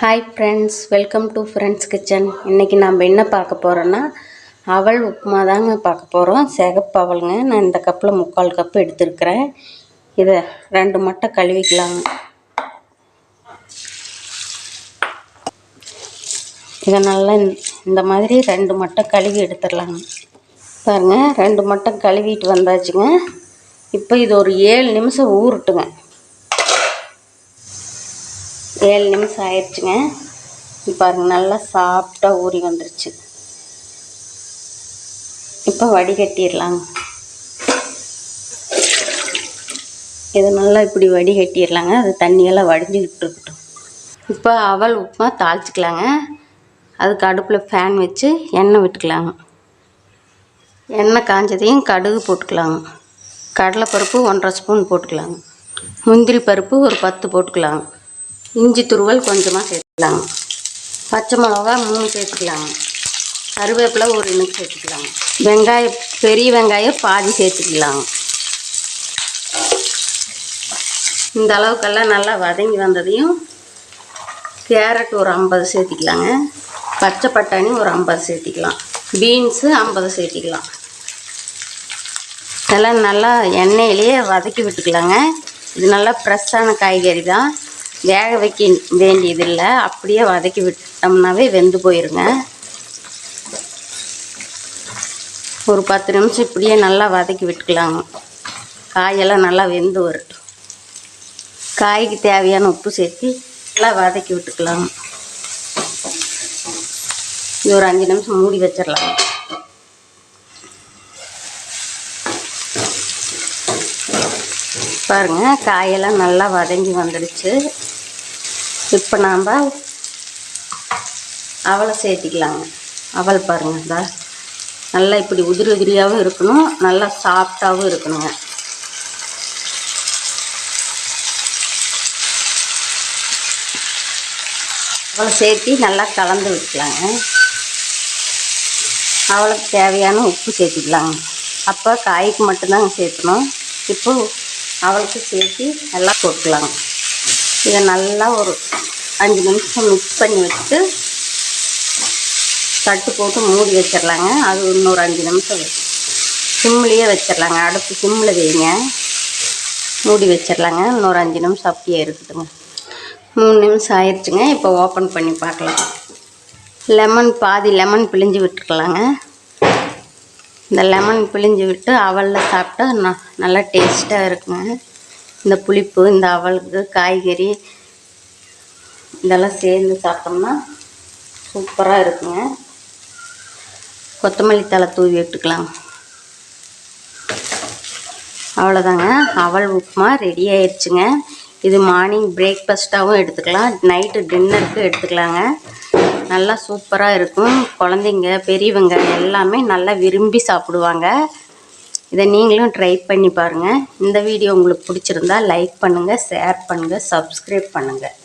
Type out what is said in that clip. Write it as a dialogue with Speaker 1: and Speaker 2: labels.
Speaker 1: Hi friends, welcome to friends kitchen. இன்றைக்கி நம்ம என்ன பார்க்க போகிறோன்னா அவல் உப்புமா தாங்க பார்க்க போகிறோம். சிகப்பு அவலுங்க. நான் இந்த கப்பில் 3/4 கப்பு எடுத்துருக்கிறேன். இதை 2 மட்டை கழுவிக்கலாங்க. இதை நல்லா இந்த மாதிரி 2 மட்டை கழுவி எடுத்துடலாங்க. பாருங்கள், 2 மட்டை கழுவிட்டு வந்தாச்சுங்க. இப்போ இது ஒரு 7 நிமிஷம் ஊறட்டுங்க. 7 நிமிஷம் ஆயிடுச்சுங்க. பாருங்கள், நல்லா சாஃப்டாக ஊறி வந்துருச்சு. இப்போ வடிகட்டிடலாங்க. இது நல்லா இப்படி வடிகட்டிடலாங்க. அது தண்ணியெல்லாம் வடிஞ்சிக்கிட்டு இருக்கட்டும். இப்போ அவல் உப்புமா தாளிச்சிக்கலாங்க. அதுக்கு அடுப்பில் ஃபேன் வச்சு எண்ணெய் விட்டுக்கலாங்க. எண்ணெய் காஞ்சதையும் கடுகு போட்டுக்கலாங்க. கடலைப்பருப்பு 1/2 ஸ்பூன் போட்டுக்கலாங்க. முந்திரி பருப்பு ஒரு 10 போட்டுக்கலாங்க. இஞ்சி துருவல் கொஞ்சமாக சேர்த்துக்கலாங்க. பச்சை மிளகா 3 சேர்த்துக்கலாங்க. கருவேப்பிலை ஒரு 2 சேர்த்துக்கலாங்க. வெங்காயம், பெரிய வெங்காயம் பாதி சேர்த்துக்கலாங்க. இந்த அளவுக்கெல்லாம் நல்லா வதங்கி வந்ததையும் கேரட் ஒரு 50 சேர்த்திக்கலாங்க. பச்சை பட்டாணி ஒரு 50 சேர்த்திக்கலாம். பீன்ஸு 50 சேர்த்திக்கலாம். இதெல்லாம் நல்லா எண்ணெயிலேயே வதக்கி விட்டுக்கலாங்க. இது நல்லா ஃப்ரெஷ்ஷான காய்கறி தான், வேக வைக்க வேண்டியதில்லை. அப்படியே வதக்கி விட்டோம்னாவே வெந்து போயிருங்க. ஒரு 10 நிமிஷம் இப்படியே நல்லா வதக்கி விட்டுக்கலாங்க. காயெல்லாம் நல்லா வெந்து வரட்டும். காய்க்கு தேவையான உப்பு சேர்த்து நல்லா வதக்கி விட்டுக்கலாங்க. இது ஒரு 5 நிமிஷம் மூடி வச்சிடலாங்க. பாருங்கள், காயெல்லாம் நல்லா வதங்கி வந்துடுச்சு. இப்போ நாம் அவலை சேர்த்திக்கலாங்க. அவல் பாருங்கள், நல்லா இப்படி உதிரி உதிரியாகவும் இருக்கணும், நல்லா சாஃப்டாகவும் இருக்கணுங்க. அவலை சேர்த்தி நல்லா கலந்து விட்டுக்கலாங்க. அவளுக்கு தேவையான உப்பு சேர்த்திக்கலாங்க. அப்போ காய்க்கு மட்டும்தாங்க சேர்க்கணும். இப்போ அவளுக்கு சேர்த்து நல்லா போட்டுக்கலாங்க. இதை நல்லா ஒரு 5 நிமிஷம் மிக்ஸ் பண்ணி வச்சுட்டு தட்டு போட்டு மூடி வச்சிடலாங்க. அது இன்னொரு 5 நிமிஷம் சிம்லேயே வச்சிடலாங்க. அடுப்பு சிம்மில் வைங்க, மூடி வச்சிடலாங்க. இன்னொரு 5 நிமிஷம் அப்படியே இருக்குதுங்க. 3 நிமிஷம் ஆயிடுச்சுங்க. இப்போ ஓப்பன் பண்ணி பார்க்கலாம். பாதி லெமன் பிழிஞ்சு விட்டுருக்கலாங்க. இந்த லெமன் பிழிஞ்சு விட்டு அவலில் சாப்பிட்டா நல்லா டேஸ்ட்டாக இருக்குங்க. இந்த புளிப்பு, இந்த அவலுக்கு காய்கறி இதெல்லாம் சேர்ந்து சாப்பிட்டோம்னா சூப்பராக இருக்குங்க. கொத்தமல்லி தழை தூவி விட்டுக்கலாம். அவ்வளோதாங்க, அவல் உப்புமா ரெடி ஆயிடுச்சுங்க. இது மார்னிங் பிரேக்ஃபாஸ்ட்டாகவும் எடுத்துக்கலாம், நைட்டு டின்னருக்கு எடுத்துக்கலாங்க. நல்லா சூப்பராக இருக்கும். குழந்தைங்க, பெரியவங்க எல்லாமே நல்லா விரும்பி சாப்பிடுவாங்க. இதை நீங்களும் ட்ரை பண்ணி பாருங்கள். இந்த வீடியோ உங்களுக்கு பிடிச்சிருந்தா லைக் பண்ணுங்கள், ஷேர் பண்ணுங்கள், சப்ஸ்கிரைப் பண்ணுங்கள்.